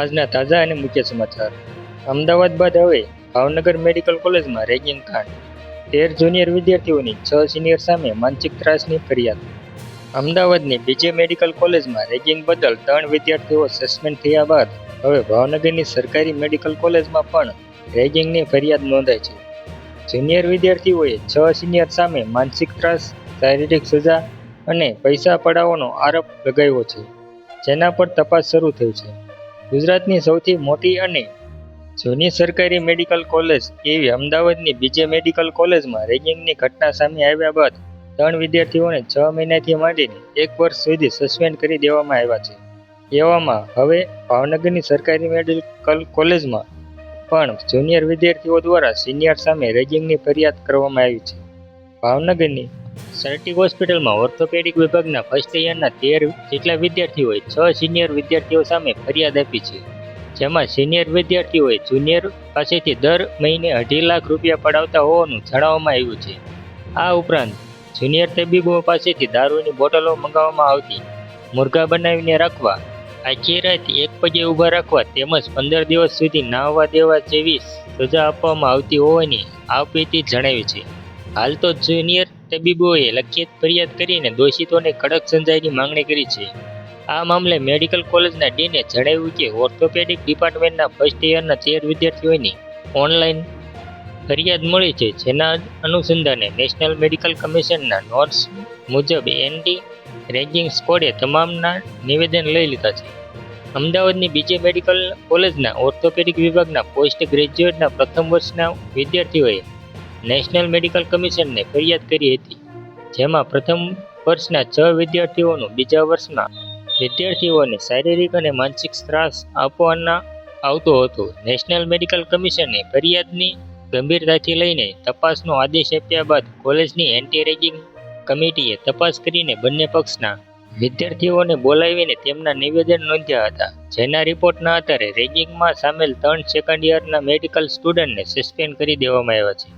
આજના તાજા અને મુખ્ય સમાચાર. અમદાવાદ બાદ હવે ભાવનગર મેડિકલ કોલેજમાં રેગિંગ કાંડ. 13 જુનિયર વિદ્યાર્થીઓની 6 સિનિયર સામે માનસિક ત્રાસની ફરિયાદ. અમદાવાદની બીજે મેડિકલ કોલેજમાં રેગિંગ બદલ 3 વિદ્યાર્થીઓ સસ્પેન્ડ થયા બાદ હવે ભાવનગરની સરકારી મેડિકલ કોલેજમાં પણ રેગિંગની ફરિયાદ નોંધાઈ છે. જુનિયર વિદ્યાર્થીઓએ 6 સિનિયર સામે માનસિક ત્રાસ, શારીરિક સજા અને પૈસા પડાવવાનો આરોપ લગાવ્યો છે, જેના પર તપાસ શરૂ થઈ છે. ગુજરાતની સૌથી મોટી અને જૂની સરકારી મેડિકલ કોલેજ એવી અમદાવાદની બીજે મેડિકલ કોલેજમાં રેગિંગની ઘટના સામે આવ્યા બાદ 3 વિદ્યાર્થીઓને 6 મહિનાથી માંડીને 1 વર્ષ સુધી સસ્પેન્ડ કરી દેવામાં આવ્યા છે. એવામાં હવે ભાવનગરની સરકારી મેડિકલ કોલેજમાં પણ જુનિયર વિદ્યાર્થીઓ દ્વારા સિનિયર સામે રેગિંગની ફરિયાદ કરવામાં આવી છે. ભાવનગરની સર્ટી હોસ્પિટલમાં ઓર્થોપેડિક વિભાગના ફર્સ્ટ યરના 13 જેટલા વિદ્યાર્થીઓએ 6 સિનિયર વિદ્યાર્થીઓ સામે ફરિયાદ આપી છે, જેમાં સિનિયર વિદ્યાર્થીઓએ જુનિયર પાસેથી દર મહિને 2.5 લાખ રૂપિયા પડાવતા હોવાનું જણાવવામાં આવ્યું છે. આ ઉપરાંત જુનિયર તબીબો પાસેથી દારૂની બોટલો મંગાવવામાં આવતી, મુર્ગા બનાવીને રાખવા, આખી રાત એક પગે ઊભા રાખવા તેમજ 15 દિવસ સુધી નાહવા દેવા જેવી સજા આપવામાં આવતી હોવાની આપવીતી જણાવી છે. હાલ તો જુનિયર તબીબોએ લખિત ફરિયાદ કરીને દોષિતોને કડક સજાની માંગણી કરી છે. આ મામલે મેડિકલ કોલેજના ડીને જણાવ્યું કે ઓર્થોપેડિક ડિપાર્ટમેન્ટના ફર્સ્ટ યરના 13 વિદ્યાર્થીઓની ઓનલાઈન ફરિયાદ મળી છે, જેના અનુસંધાને નેશનલ મેડિકલ કમિશનના નોર્મ્સ મુજબ એન્ટી રેગિંગ સ્કોડે તમામના નિવેદન લઈ લીધા છે. અમદાવાદની બીજે મેડિકલ કોલેજના ઓર્થોપેડિક વિભાગના પોસ્ટ ગ્રેજ્યુએટના પ્રથમ વર્ષના વિદ્યાર્થીઓએ નેશનલ મેડિકલ કમિશનને ફરિયાદ કરી હતી, જેમાં પ્રથમ વર્ષના 6 વિદ્યાર્થીઓનું બીજા વર્ષના વિદ્યાર્થીઓને શારીરિક અને માનસિક ત્રાસ આપવામાં આવતો હતો. નેશનલ મેડિકલ કમિશને ફરિયાદની ગંભીરતાથી લઈને તપાસનો આદેશ આપ્યા બાદ કોલેજની એન્ટી રેગિંગ કમિટીએ તપાસ કરીને બંને પક્ષના વિદ્યાર્થીઓને બોલાવીને તેમના નિવેદન નોંધ્યા હતા, જેના રિપોર્ટના આધારે રેગિંગમાં સામેલ 3 સેકન્ડ યરના મેડિકલ સ્ટુડન્ટને સસ્પેન્ડ કરી દેવામાં આવ્યા છે.